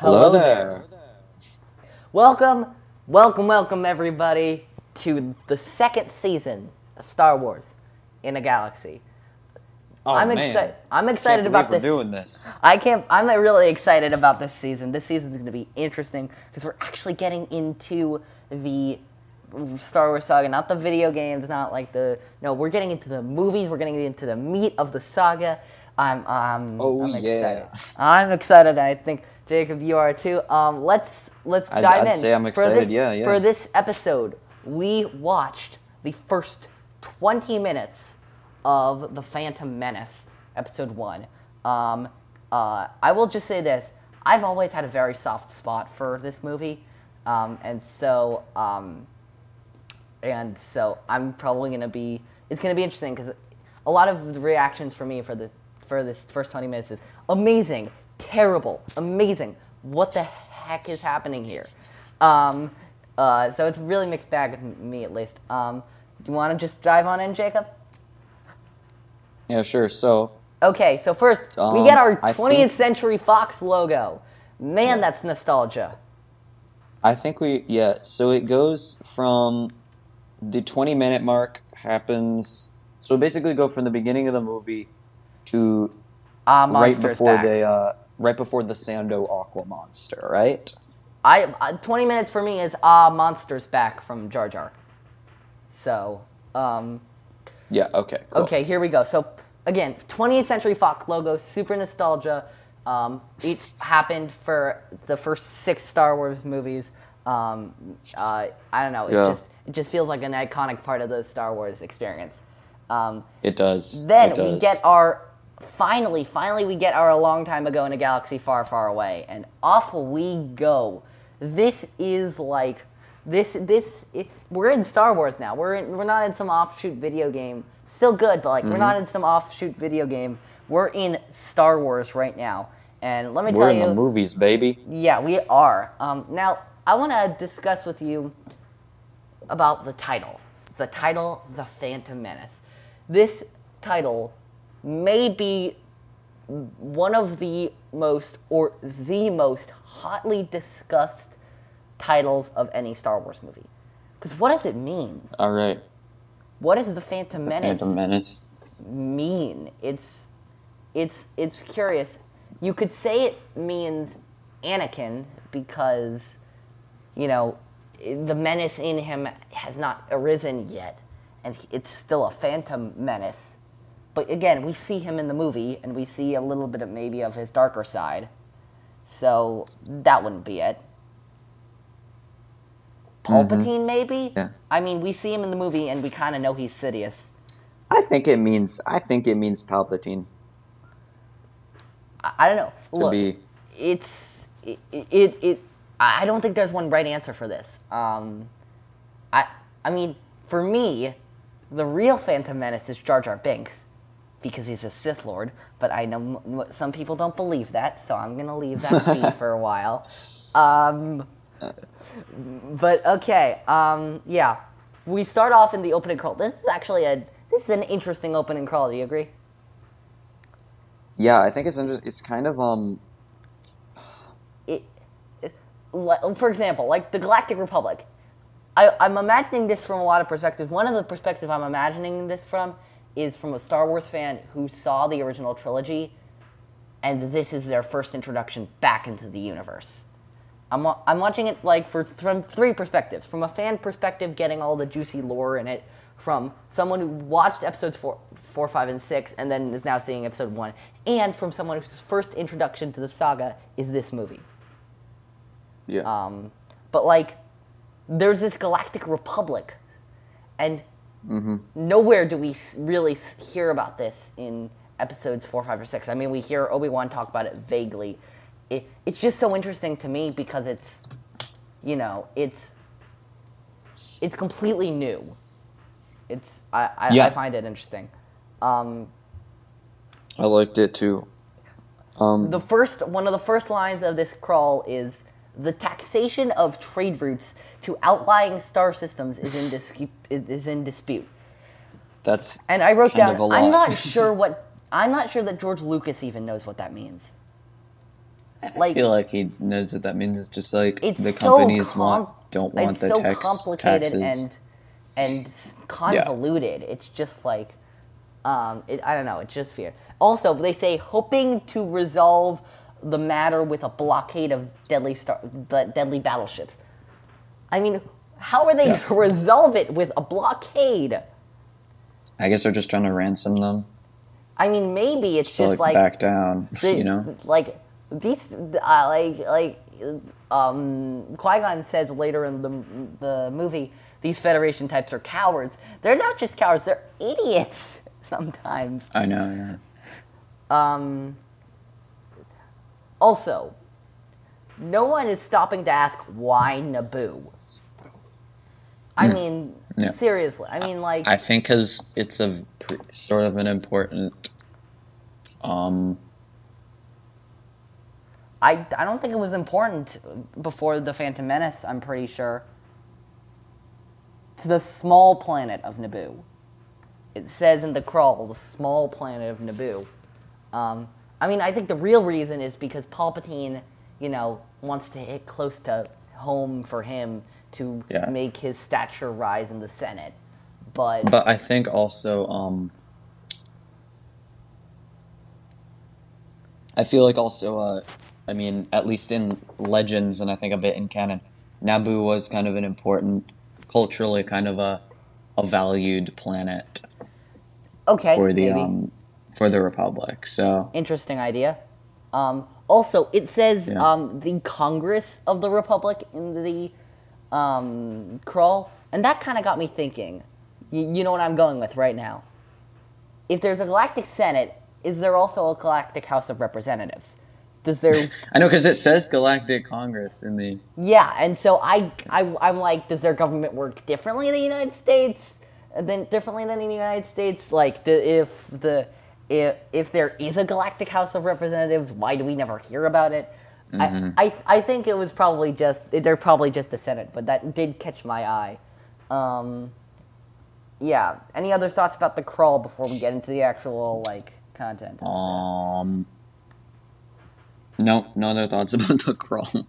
Hello there. Welcome everybody to the second season of Star Wars in a Galaxy. Oh, I'm excited about this. We're doing this. I'm really excited about this season. This season is going to be interesting because we're actually getting into the Star Wars saga, not the video games, we're getting into the movies. We're getting into the meat of the saga. I'm excited. I'm excited. I think Jacob, you are too. Let's dive in. I'd say I'm excited. Yeah. For this episode, we watched the first 20 minutes of the Phantom Menace, episode 1. I will just say this: I've always had a very soft spot for this movie, and so I'm probably gonna be. It's gonna be interesting because a lot of the reactions for me for this first 20 minutes is amazing, terrible, amazing. What the heck is happening here? So it's a really mixed bag with me, at least. Do you want to just dive on in, Jacob? Yeah, sure. So okay. So first, we get our 20th Century Fox logo. Man, that's nostalgia. I think so it goes from the 20-minute mark happens. So basically, go from the beginning of the movie to right before the Sando Aqua monster, right? 20 minutes for me is Monsters Back from Jar Jar. So, yeah, okay, cool. Okay, here we go. So, again, 20th Century Fox logo, super nostalgia. It happened for the first 6 Star Wars movies. I don't know, it just feels like an iconic part of the Star Wars experience. It does. Then we get our finally we get our a long time ago in a galaxy far, far away, and off we go. This is like we're in Star Wars now. We're not in some offshoot video game. Still good, but we're not in some offshoot video game. We're in Star Wars right now, and let me tell you, we're in the movies, baby. Yeah, we are. Now I want to discuss with you about the title. The title, The Phantom Menace. This title may be one of the most hotly discussed titles of any Star Wars movie. Because what does it mean? All right. What does the Phantom Menace mean? It's curious. You could say it means Anakin because, the menace in him has not arisen yet, and it's still a Phantom Menace. But again, we see him in the movie, and we see a little bit of maybe of his darker side. So that wouldn't be it. Palpatine, maybe? Yeah. I mean, we see him in the movie, and we kind of know he's Sidious. I think it means Palpatine. I don't know. Look, I don't think there's one right answer for this. I mean, for me, the real Phantom Menace is Jar Jar Binks, because he's a Sith Lord, but I know some people don't believe that, so I'm going to leave that be for a while. But okay, yeah. We start off in the opening crawl. This is an interesting opening crawl. Do you agree? Yeah, I think it's interesting. It's kind of for example, like the Galactic Republic. I'm imagining this from a lot of perspectives. One of the perspectives I'm imagining this from is from a Star Wars fan who saw the original trilogy, and this is their first introduction back into the universe. I'm watching it from 3 perspectives. From a fan perspective, getting all the juicy lore in it. From someone who watched episodes 4, 5, and 6, and then is now seeing episode 1. And from someone whose first introduction to the saga is this movie. Yeah. But there's this Galactic Republic, and nowhere do we really hear about this in episodes 4, 5, or 6. I mean, we hear Obi-Wan talk about it vaguely. It's just so interesting to me because it's completely new. I find it interesting. I liked it too. One of the first lines of this crawl is, "The taxation of trade routes to outlying star systems is in dispute." And I wrote down, I'm not sure that George Lucas even knows what that means. I feel like he knows what that means. It's just like it's the so companies don't want it's the so complicated taxes. and Yeah. convoluted. It's just like I don't know. It's just fear. Also, they say hoping to resolve the matter with a blockade of deadly battleships. I mean, how are they going to resolve it with a blockade? I guess they're just trying to ransom them. I mean, maybe it's just like back down, you know? like these, Qui Gonn says later in the movie, these Federation types are cowards. They're not just cowards; they're idiots sometimes. I know, Also, no one is stopping to ask why Naboo. I mean, seriously. I mean, like, I think because it's a sort of an important. I don't think it was important before the Phantom Menace. I'm pretty sure. To the small planet of Naboo. It says in the crawl, the small planet of Naboo. I mean, I think the real reason is because Palpatine, wants to hit close to home for him to make his stature rise in the Senate. But I think also, I feel like also, I mean, at least in Legends, and I think a bit in canon, Naboo was kind of an important, culturally kind of a valued planet. Okay, for the maybe. For the Republic. So interesting idea. Also, it says the Congress of the Republic in the crawl, and that kind of got me thinking. You know what I'm going with right now. If there's a Galactic Senate, is there also a Galactic House of Representatives? Does there? I know because it says Galactic Congress in the. Yeah, and so I'm like, does their government work differently in the United States? Differently than in the United States? Like, if there is a Galactic House of Representatives, why do we never hear about it? Mm-hmm. I think it was probably they're probably just the Senate, but that did catch my eye. Yeah. Any other thoughts about the crawl before we get into the actual content? No other thoughts about the crawl.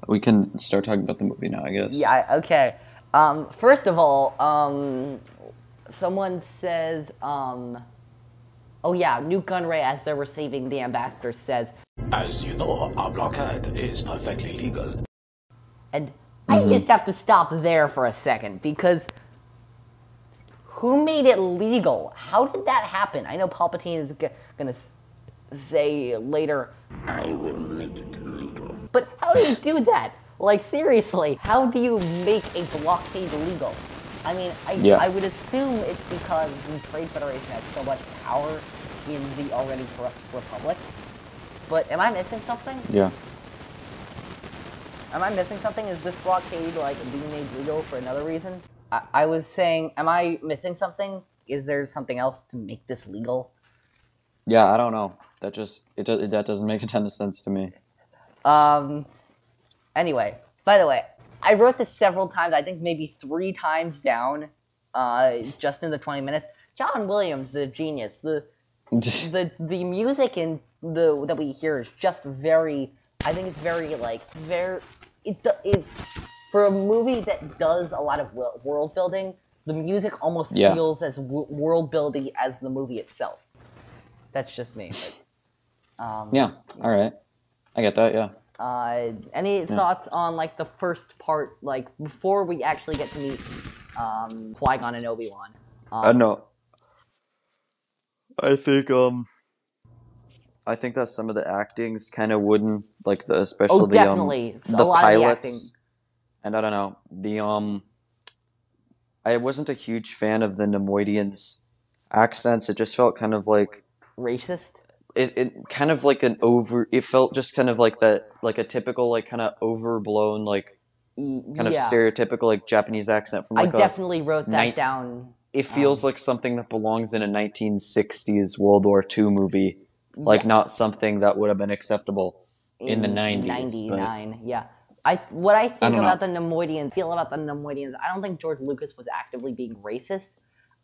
We can start talking about the movie now, I guess. Yeah. Okay. First of all, someone says, oh yeah, Newt Gunray, as they're receiving the ambassador, says, "As you know, our blockade is perfectly legal." And I just have to stop there for a second, because who made it legal? How did that happen? I know Palpatine is going to say later, "I will make it legal." But how do you do that? Like, seriously, how do you make a blockade legal? I mean, I would assume it's because the Trade Federation has so much power in the already corrupt Republic. But am I missing something? Yeah. Am I missing something? Is this blockade, being made legal for another reason? I was saying, am I missing something? Is there something else to make this legal? Yeah, I don't know. That doesn't make a ton of sense to me. Anyway, by the way, I wrote this several times, I think maybe 3 times down, just in the 20 minutes. John Williams is a genius. The music in that we hear is just very, I think it's very, for a movie that does a lot of world building, the music almost feels as world building as the movie itself. That's just me. But, yeah, alright. I get that, yeah. Any thoughts on the first part, before we actually get to meet Qui Gonn and Obi-Wan? No. I think that some of the acting's kind of wooden, especially definitely the a lot pilots. Of the acting. And I don't know, I wasn't a huge fan of the Nemoidians' accents. It just felt kind of like racist. It kind of it felt just kind of like that, a typical kind of overblown kind of stereotypical Japanese accent from I definitely wrote that down. It feels like something that belongs in a 1960s World War II movie, not something that would have been acceptable in the 90s. 99, yeah. What I think about the Nemoidians, I don't think George Lucas was actively being racist.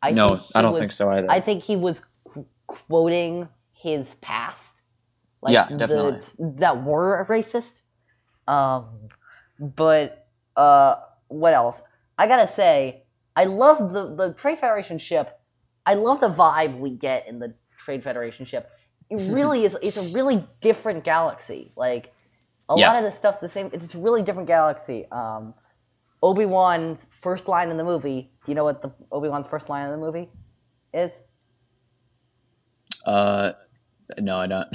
I don't think so either. I think he was quoting his past like Yeah, definitely. that were racist. But what else? I gotta say, I love the Trade Federation ship. I love the vibe we get in the Trade Federation ship. It really is. It's a really different galaxy. Like a lot of the stuff's the same. It's a really different galaxy. Obi-Wan's first line in the movie. Do you know what the Obi-Wan's first line in the movie is? No, I don't.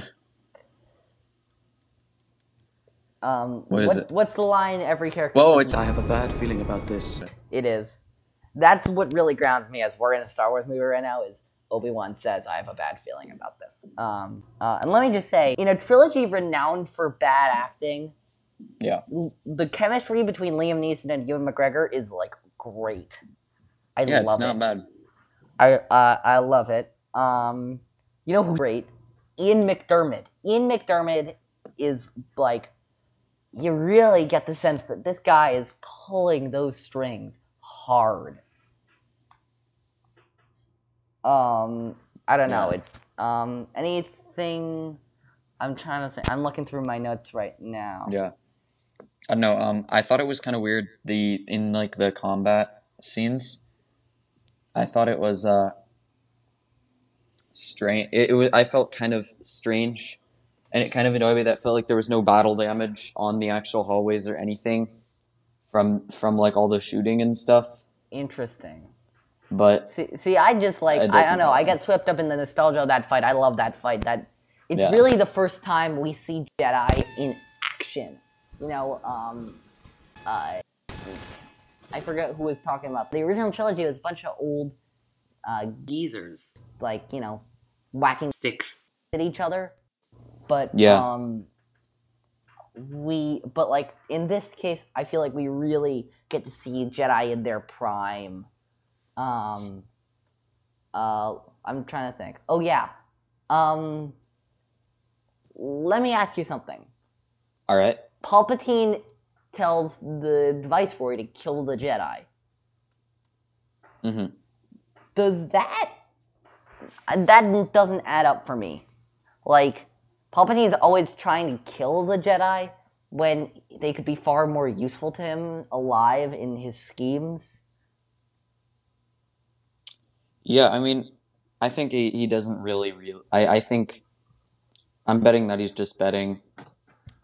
What is it? What's the line every character Whoa, says? it's I have a bad feeling about this. It is. That's what really grounds me as we're in a Star Wars movie right now is Obi-Wan says, I have a bad feeling about this. And let me just say, in a trilogy renowned for bad acting, the chemistry between Liam Neeson and Ewan McGregor is, like, great. I love it. It's not bad. I love it. You know who's great? Ian McDiarmid. Ian McDiarmid is, like, you really get the sense that this guy is pulling those strings hard. I don't know. Anything I'm trying to think. I'm looking through my notes right now. Yeah. I don't know. I thought it was kind of weird in like the combat scenes. I thought it was strange. I felt kind of strange, and it kind of annoyed me that felt like there was no battle damage on the actual hallways or anything from like all the shooting and stuff. Interesting. But see, I just like I don't know. I get swept up in the nostalgia of that fight. I love that fight. It's really the first time we see Jedi in action. You know, I forget who was talking about. The original trilogy was a bunch of old geezers, like, you know, whacking sticks at each other. But but like in this case, I feel like we really get to see Jedi in their prime. I'm trying to think. Oh yeah. Let me ask you something. All right. Palpatine tells the Viceroy to kill the Jedi. Mm-hmm. Does that doesn't add up for me. Like, Palpatine's always trying to kill the Jedi when they could be far more useful to him alive in his schemes. Yeah, I mean, I think he doesn't really I think I'm betting that he's just betting.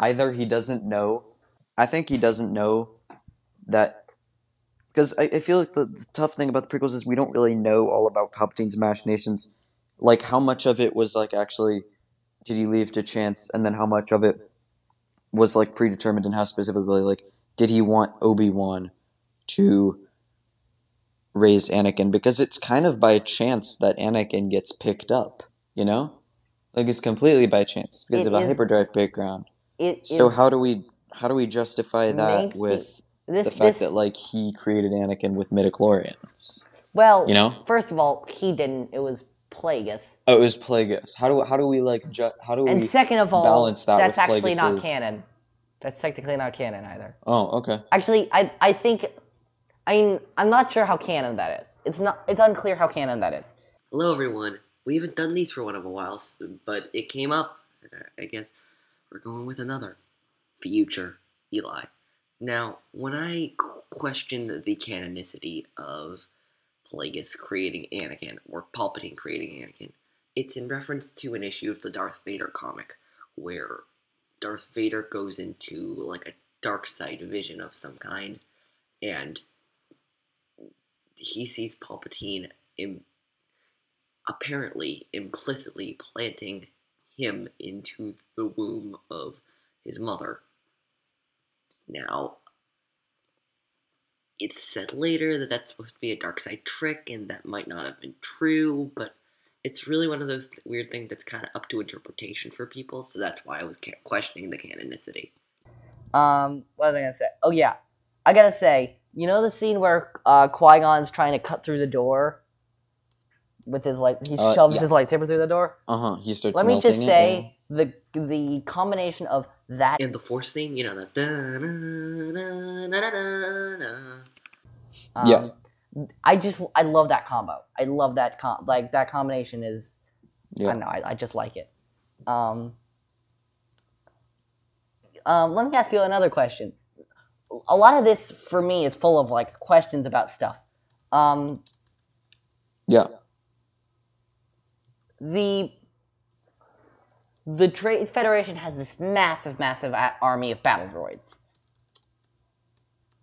Either he doesn't know. I think he doesn't know that, because I feel like the tough thing about the prequels is we don't really know all about Palpatine's machinations. Like, how much of it was like actually did he leave to chance, and then how much of it was like predetermined, and how specifically like did he want Obi-Wan to raise Anakin, because it's kind of by chance that Anakin gets picked up, you know? Like, it's completely by chance because of a hyperdrive background. So how do we justify that with the fact that like he created Anakin with midichlorians? Well, you know? First of all, he didn't. It was Plagueis. Oh, it was Plagueis. How do we like and second of all, balance that that's with actually not Plagueis's... canon. That's technically not canon either. Oh, okay. Actually, I think, I mean, I'm not sure how canon that is. It's unclear how canon that is. Hello, everyone. We haven't done these for one of a while, but it came up. I guess we're going with another. Future Eli. Now, when I question the canonicity of Plagueis creating Anakin, or Palpatine creating Anakin, it's in reference to an issue of the Darth Vader comic, where Darth Vader goes into, like, a dark side vision of some kind, and he sees Palpatine apparently implicitly planting him into the womb of his mother. Now, it's said later that that's supposed to be a dark side trick, and that might not have been true, but it's really one of those weird things that's kind of up to interpretation for people, so that's why I was questioning the canonicity. What was I gonna say? Oh yeah, I gotta say, you know the scene where Qui Gonn's trying to cut through the door with his he shoves his lightsaber through the door. He starts. Let me just say the combination of that and the Force theme, you know, that I love that combo. I love that that combination is. Yeah. I don't know. I just like it. let me ask you another question. A lot of this, for me, is full of, like, questions about stuff. Yeah. The Trade Federation has this massive, massive army of battle droids.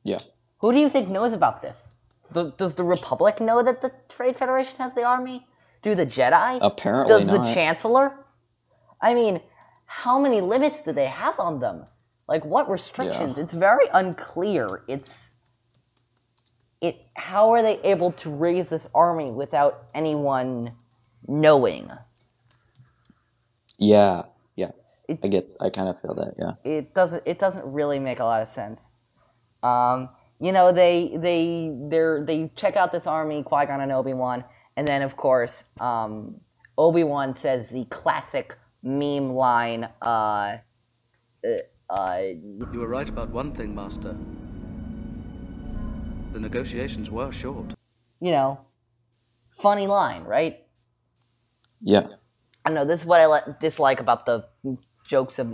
Yeah. Who do you think knows about this? Does the Republic know that the Trade Federation has the army? Do the Jedi? Apparently not. Does the Chancellor? I mean, how many limits do they have on them? Like, what restrictions? Yeah. It's very unclear. How are they able to raise this army without anyone knowing? Yeah. I kind of feel that, yeah. It doesn't really make a lot of sense. You know, they check out this army, Qui Gonn and Obi-Wan, and then of course, Obi-Wan says the classic meme line, You were right about one thing, Master. The negotiations were short. You know, funny line, right? Yeah. I don't know, this is what I dislike about the jokes this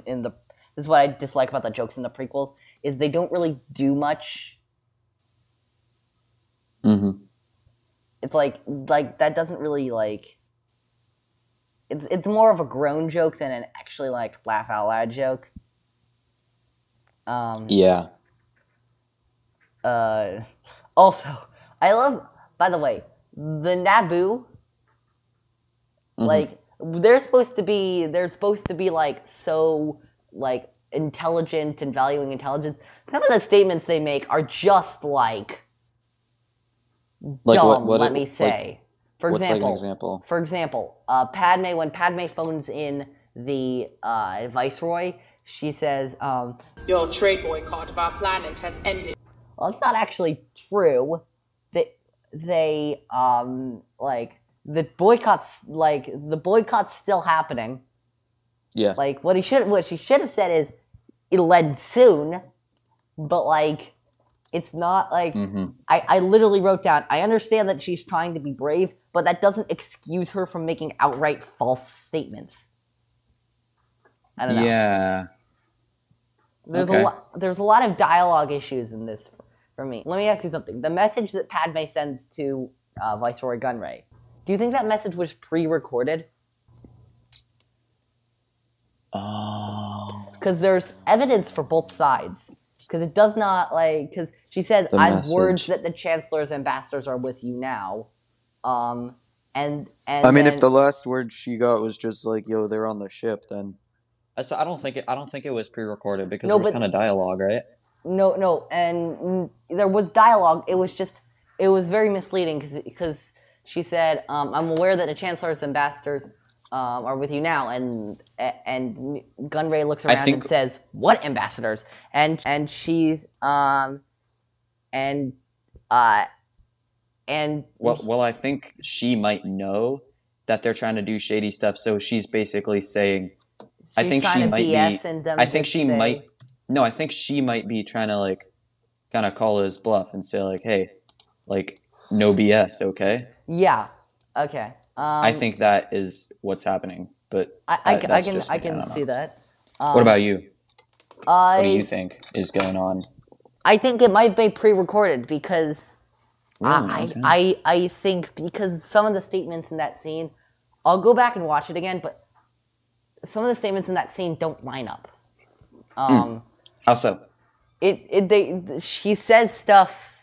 is what I dislike about the jokes in the prequels, is they don't really do much. Mm-hmm. It's like that doesn't really, like, it's more of a groan joke than an actually, like, laugh out loud joke. Yeah. Also, I love, by the way, the Naboo, like, they're supposed to be like, so, like, intelligent and valuing intelligence. Some of the statements they make are just like dumb, let me say. For example, when Padme phones in the Viceroy, she says, your trade boycott of our planet has ended. Well, it's not actually true. The boycott's still happening. Yeah. Like, what she should have said is, it'll end soon, but, like, it's not, like, I literally wrote down, I understand that she's trying to be brave, but that doesn't excuse her from making outright false statements. I don't know. Yeah. There's a lot of dialogue issues in this for me. Let me ask you something. The message that Padme sends to Viceroy Gunray, do you think that message was pre-recorded? Because there's evidence for both sides. Because it does not, like, because she says, I have words that the Chancellor's ambassadors are with you now. And I mean, if the last word she got was just like, yo, they're on the ship, then I don't think it was pre-recorded, because there was kind of dialogue, right? No, and there was dialogue. It was very misleading, because she said, I'm aware that the Chancellor's ambassadors are with you now, and Gunray looks around and says, "What ambassadors?" And she's well, I think she might know that they're trying to do shady stuff, so she's basically saying, I think she might be trying to, like, kind of call his bluff and say, like, hey, like, no BS, okay? Yeah. Okay. I think that is what's happening, but I can see that. What about you? What do you think is going on? I think it might be pre-recorded, because I think because some of the statements in that scene, I'll go back and watch it again, but some of the statements in that scene don't line up. How so? She says stuff.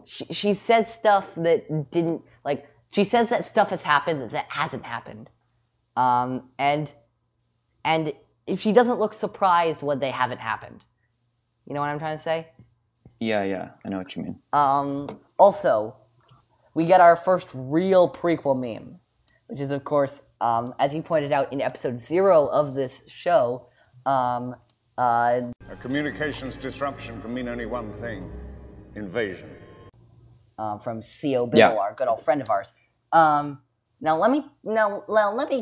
She says stuff that didn't, like, she says that stuff has happened that hasn't happened. And if she doesn't look surprised when they haven't happened. You know what I'm trying to say? Yeah, I know what you mean. Also, we get our first real prequel meme, which is, of course, as you pointed out in episode 0 of this show, a communications disruption can mean only one thing: invasion. From C.O. Biddle, our good old friend of ours. Now let me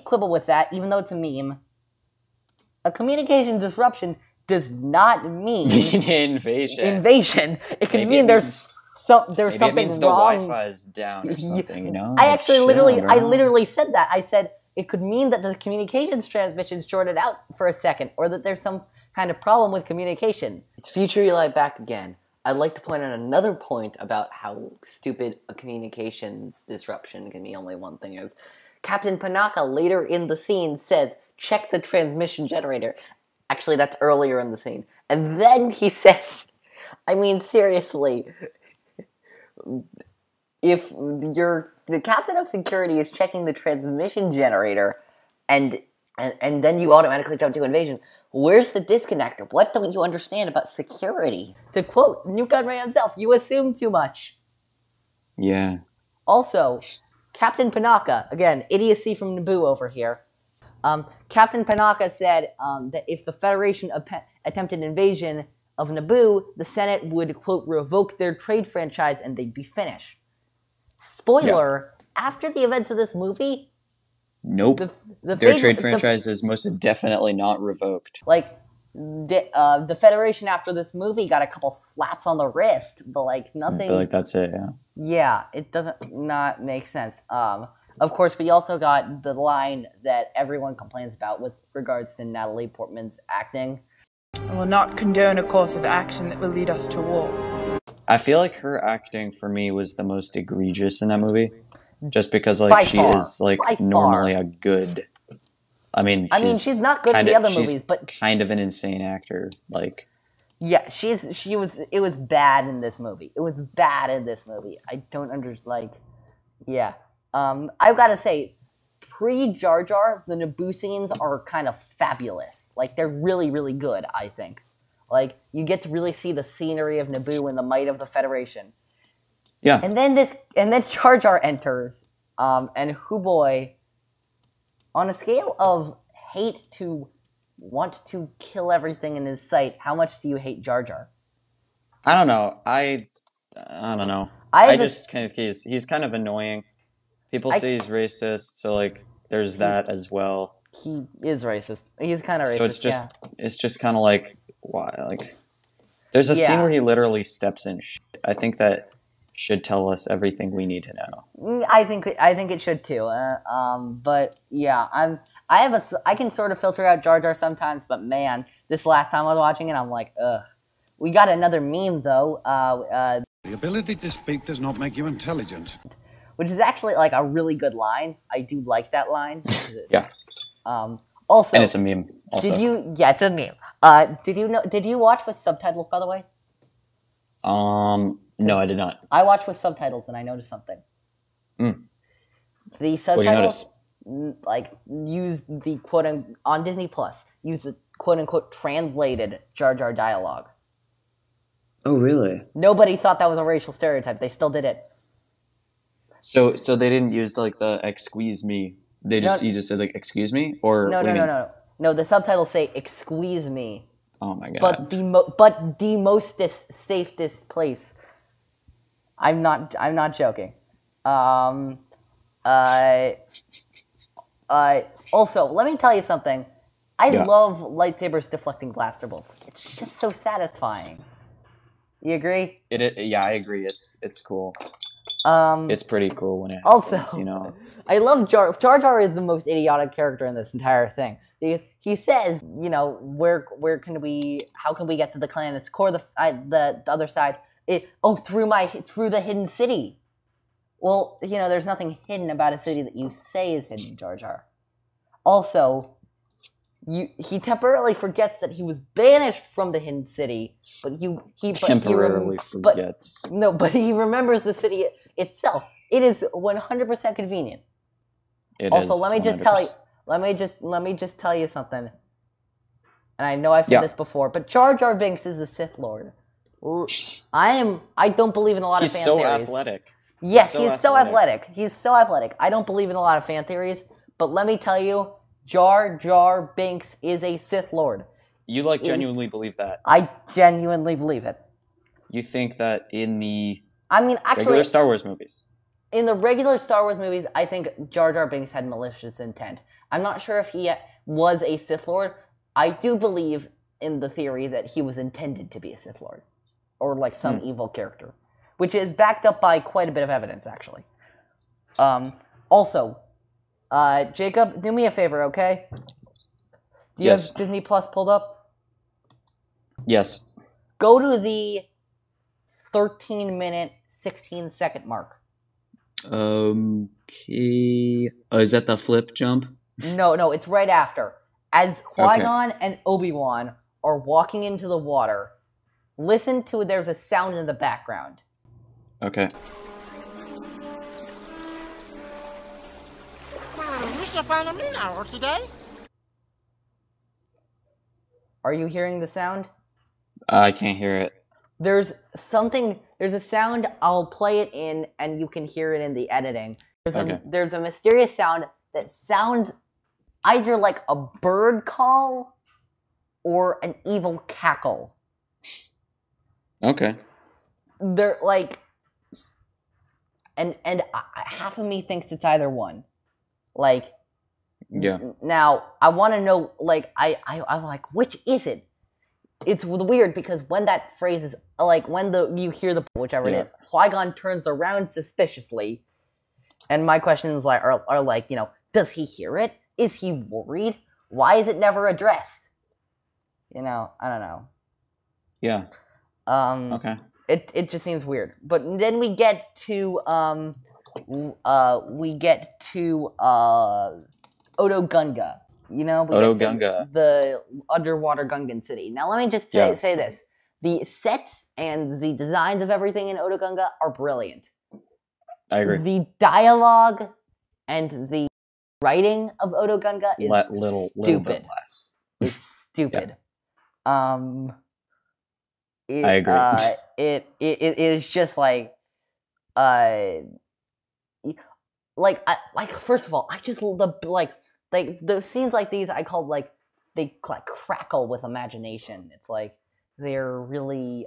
quibble with that, even though it's a meme. A communication disruption does not mean invasion. It can mean there's something wrong. It means the Wi-Fi's down or something, you know? I literally said that. I said it could mean that the communications transmission shorted out for a second, or that there's some kind of problem with communication. It's Future Eli back again. I'd like to point out another point about how stupid a communications disruption can be. Only one thing is, Captain Panaka later in the scene says, check the transmission generator. Actually, that's earlier in the scene. And then he says, I mean, seriously, if the captain of security is checking the transmission generator, and then you automatically jump to invasion, where's the disconnect? What don't you understand about security? To quote Newt Gunray himself, you assume too much. Yeah. Also, Captain Panaka, again, idiocy from Naboo over here. Captain Panaka said that if the Federation attempted invasion of Naboo, the Senate would, quote, revoke their trade franchise and they'd be finished. Spoiler, after the events of this movie... Nope. Their trade franchise is most definitely not revoked. Like, the Federation after this movie got a couple slaps on the wrist, but like nothing... I feel like that's it, yeah. Yeah, it doesn't not make sense. Of course, we also got the line that everyone complains about with regards to Natalie Portman's acting. I will not condone a course of action that will lead us to war. I feel like her acting for me was the most egregious in that movie. Just because, like, By she far. is, like, By normally far. a good... I mean, she's not good in the other movies, but... kind of an insane actor, like... Yeah, it was bad in this movie. It was bad in this movie. I don't yeah. I've got to say, pre-Jar Jar, the Naboo scenes are kind of fabulous. Like, they're really, really good, I think. Like, you get to really see the scenery of Naboo and the might of the Federation. Yeah. And then Jar Jar enters, and hoo boy, on a scale of hate to want to kill everything in his sight, how much do you hate Jar Jar? I don't know. I don't know. He's kind of annoying. People say he's racist, so like there's that as well. He is racist. He's kind of racist. So it's just kind of like why like there's a scene where he literally steps in shit. I think that should tell us everything we need to know. I think it should too. But yeah, I can sort of filter out Jar Jar sometimes, but man, this last time I was watching it, I'm like, ugh. We got another meme though. The ability to speak does not make you intelligent. Which is actually like a really good line. I do like that line. Yeah. Also, and it's a meme. Also. It's a meme. Did you watch with subtitles, by the way? No, I did not. I watched with subtitles and I noticed something. The subtitles, like, use the on Disney Plus, use the quote unquote translated Jar Jar dialogue. Oh, really? Nobody thought that was a racial stereotype. They still did it. So they didn't use like the "excuse me." You just said like "excuse me" or no. The subtitles say "excuse me." Oh my god! But the mostest safest place. I'm not joking. Also, let me tell you something. I love lightsabers deflecting blaster bolts. It's just so satisfying. You agree? Yeah, I agree. It's cool. It's pretty cool when it also happens, you know. I love Jar Jar is the most idiotic character in this entire thing. He says, you know, how can we get to the planet's core, the other side? Through the hidden city. Well, you know, there's nothing hidden about a city that you say is hidden, Jar Jar. Also, he temporarily forgets that he was banished from the hidden city, but he forgets. But he remembers the city itself. It is 100% convenient. Also, let me just tell you something. And I know I've said this before, but Jar Jar Binks is a Sith Lord. I don't believe in a lot of fan theories. He's so athletic. Yes, he's so athletic. He's so athletic. I don't believe in a lot of fan theories, but let me tell you, Jar Jar Binks is a Sith Lord. You genuinely believe that? I genuinely believe it. You think that in the regular Star Wars movies? In the regular Star Wars movies, I think Jar Jar Binks had malicious intent. I'm not sure if he was a Sith Lord. I do believe in the theory that he was intended to be a Sith Lord. Or like some evil character. Which is backed up by quite a bit of evidence, actually. Also, Jacob, do me a favor, okay? Do you Yes. have Disney Plus pulled up? Yes. Go to the 13-minute, 16-second mark. Okay. Oh, is that the flip jump? No, it's right after. As Qui Gonn and Obi-Wan are walking into the water, listen to there's a sound in the background. Okay. Are you hearing the sound? I can't hear it. There's a sound, I'll play it in, and you can hear it in the editing. There's a mysterious sound that sounds either like a bird call or an evil cackle. Okay. They're like, and half of me thinks it's either one. Like, yeah. Now I want to know, like, I'm like, which is it? It's weird because when that phrase is like when you hear the whichever it is, Qui Gonn turns around suspiciously, and my questions are like, does he hear it? Is he worried? Why is it never addressed? I don't know. Yeah. Okay. It just seems weird. But then we get to Oto Gunga. Oto Gunga, the underwater Gungan city. Now let me just say this: the sets and the designs of everything in Oto Gunga are brilliant. I agree. The dialogue and the writing of Oto Gunga is little stupid. Bit less. It's stupid. I agree. It is just like first of all, I just like those scenes like these. I call they crackle with imagination. It's like they're really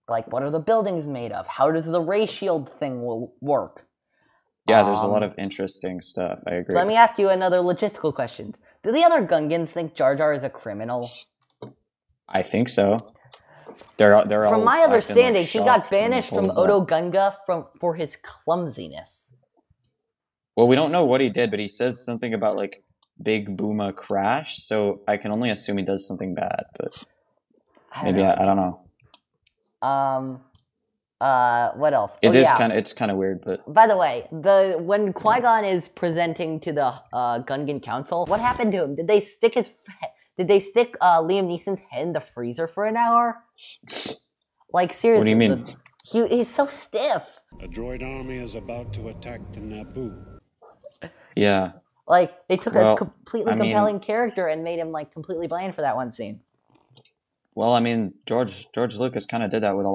like, what are the buildings made of? How does the ray shield thing work? Yeah, there's a lot of interesting stuff. I agree. Let me ask you another logistical question. Do the other Gungans think Jar Jar is a criminal? I think so. They're all from my understanding, he got banished from Oto Gunga for his clumsiness. Well, we don't know what he did, but he says something about like Big Booma crash, so I can only assume he does something bad. But I don't know. What else? It's kind of weird, but by the way, when Qui Gonn is presenting to the Gungan Council, what happened to him? Did they stick Liam Neeson's head in the freezer for an hour? Like, seriously. What do you mean? He's so stiff. A droid army is about to attack the Naboo. Yeah. Like, they took a completely compelling character and made him like completely bland for that one scene. Well, I mean, George Lucas kind of did that with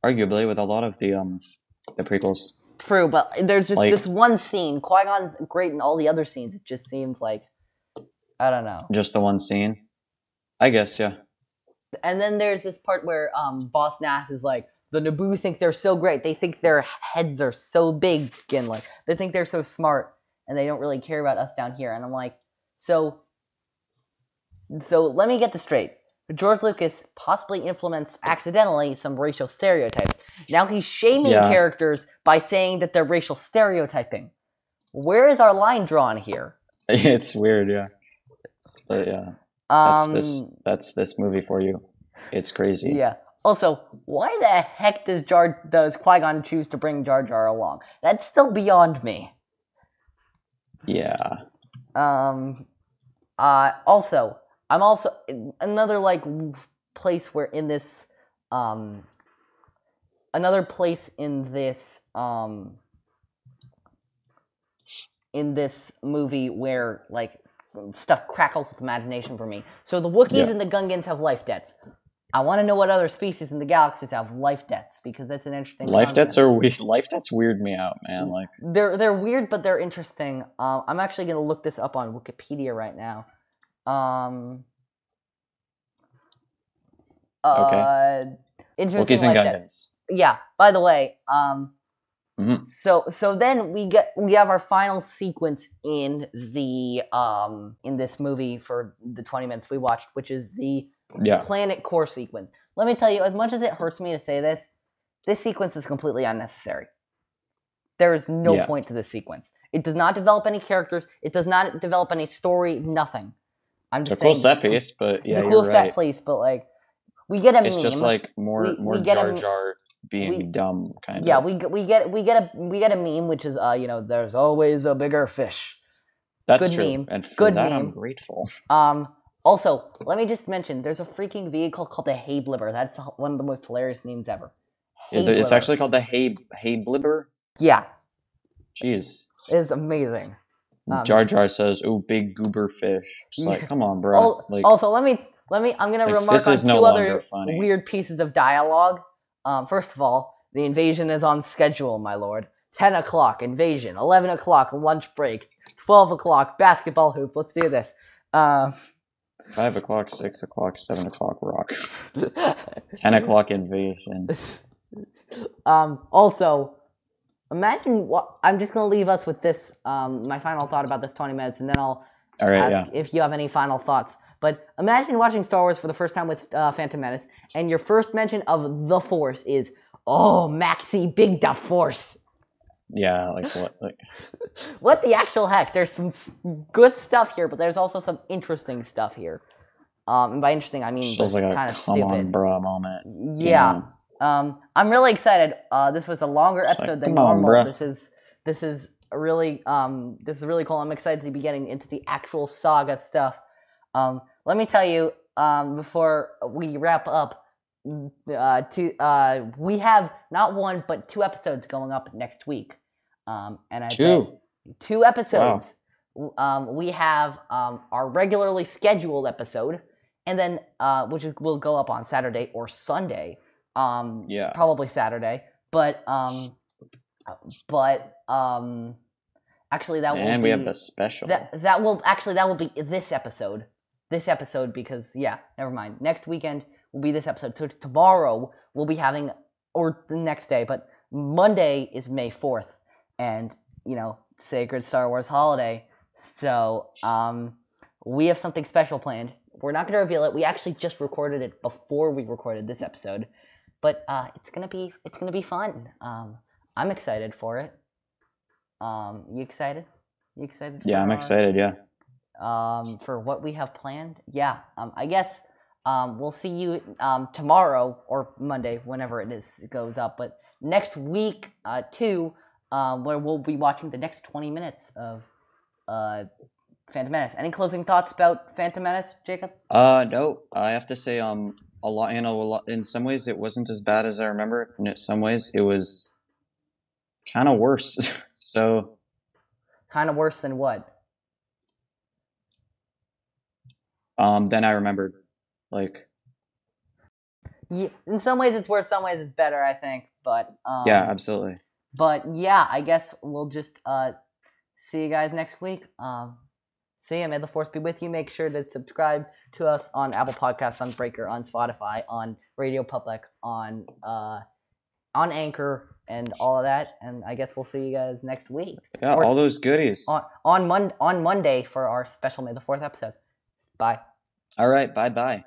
arguably with a lot of the prequels. True, but there's just this one scene. Qui-Gon's great in all the other scenes. It just seems like, I don't know. Just the one scene? I guess, yeah. And then there's this part where Boss Nass is like, the Naboo think they're so great. They think their heads are so big and like they think they're so smart and they don't really care about us down here. And I'm like, so let me get this straight. George Lucas possibly implements accidentally some racial stereotypes. Now he's shaming characters by saying that they're racial stereotyping. Where is our line drawn here? It's weird, yeah. That's this movie for you. It's crazy. Yeah. Also, why the heck does Qui-Gon choose to bring Jar Jar along? That's still beyond me. Yeah. Also, I'm also another like place where in this another place in this movie where like stuff crackles with imagination for me. So the Wookiees and the Gungans have life debts. I want to know what other species in the galaxies have life debts, because that's an interesting life debts are weird. Life debts weird me out, man. Like they're weird, but they're interesting. I'm actually going to look this up on Wikipedia right now. Okay. Interesting Wookiees and life Gungans. debts. Yeah. By the way, so then we have our final sequence in this movie for the 20 minutes we watched, which is the planet core sequence. Let me tell you, as much as it hurts me to say this sequence is completely unnecessary. There is no Yeah. point to this sequence. It does not develop any characters. It does not develop any story. Nothing. I'm It's just a cool saying. set piece, but yeah, It's a you're cool right. set piece, but like we get a It's meme. just like more we get Jar a- Jar being we- dumb, kind Yeah, of. we get a meme, which is there's always a bigger fish. That's Good true, meme. and for Good that meme. I'm grateful. Also, let me just mention, there's a freaking vehicle called the Hay Blibber. That's one of the most hilarious names ever. It's Blibber. actually called the Hay Blibber. Yeah, Jeez. it's amazing. Jar Jar says, "Oh, big goober fish." It's like, come on, bro. Also, let me. I'm gonna remark this on is no two longer other funny. weird pieces of dialogue. First of all, the invasion is on schedule, my lord. 10 o'clock invasion, 11 o'clock lunch break, 12 o'clock basketball hoops. Let's do this. 5 o'clock, 6 o'clock, 7 o'clock rock. 10 o'clock invasion. Also, imagine what I'm just gonna leave us with this. My final thought about this 20 minutes, and then I'll ask if you have any final thoughts. But imagine watching Star Wars for the first time with Phantom Menace, and your first mention of the Force is, "Oh, Maxi, big da Force." Yeah, like what? Like what the actual heck? There's some good stuff here, but there's also some interesting stuff here. And by interesting, I mean feels like a kind of come stupid. on, bruh moment. Yeah. I'm really excited. This was a longer episode than normal. Bruh. This is really cool. I'm excited to be getting into the actual saga stuff. Let me tell you, before we wrap up, we have not one but 2 episodes going up next week. And I bet 2 episodes. Wow. We have our regularly scheduled episode, and then will go up on Saturday or Sunday. Probably Saturday, but actually that will be. And we have the special. That will be this episode. This episode, because never mind. Next weekend will be this episode. So tomorrow we'll be having, or the next day, but Monday is May 4th, and Sacred Star Wars holiday. So we have something special planned. We're not going to reveal it. We actually just recorded it before we recorded this episode, but it's gonna be fun. I'm excited for it. You excited? You excited? Yeah, I'm excited. Yeah. For what we have planned. Yeah. I guess we'll see you tomorrow or Monday, whenever it goes up. But next week too, where we'll be watching the next 20 minutes of Phantom Menace. Any closing thoughts about Phantom Menace, Jacob? No. I have to say, a lot. In some ways, it wasn't as bad as I remember. And in some ways, it was kind of worse. So. Kind of worse than what? Then I remembered, like. Yeah, in some ways it's worse, some ways it's better, I think. But yeah, absolutely. But yeah, I guess we'll just see you guys next week. See ya. May the Force be with you. Make sure to subscribe to us on Apple Podcasts, on Breaker, on Spotify, on Radio Public, on Anchor, and all of that. And I guess we'll see you guys next week. Yeah, all those goodies. On Monday for our special May the 4th episode. Bye. All right. Bye-bye.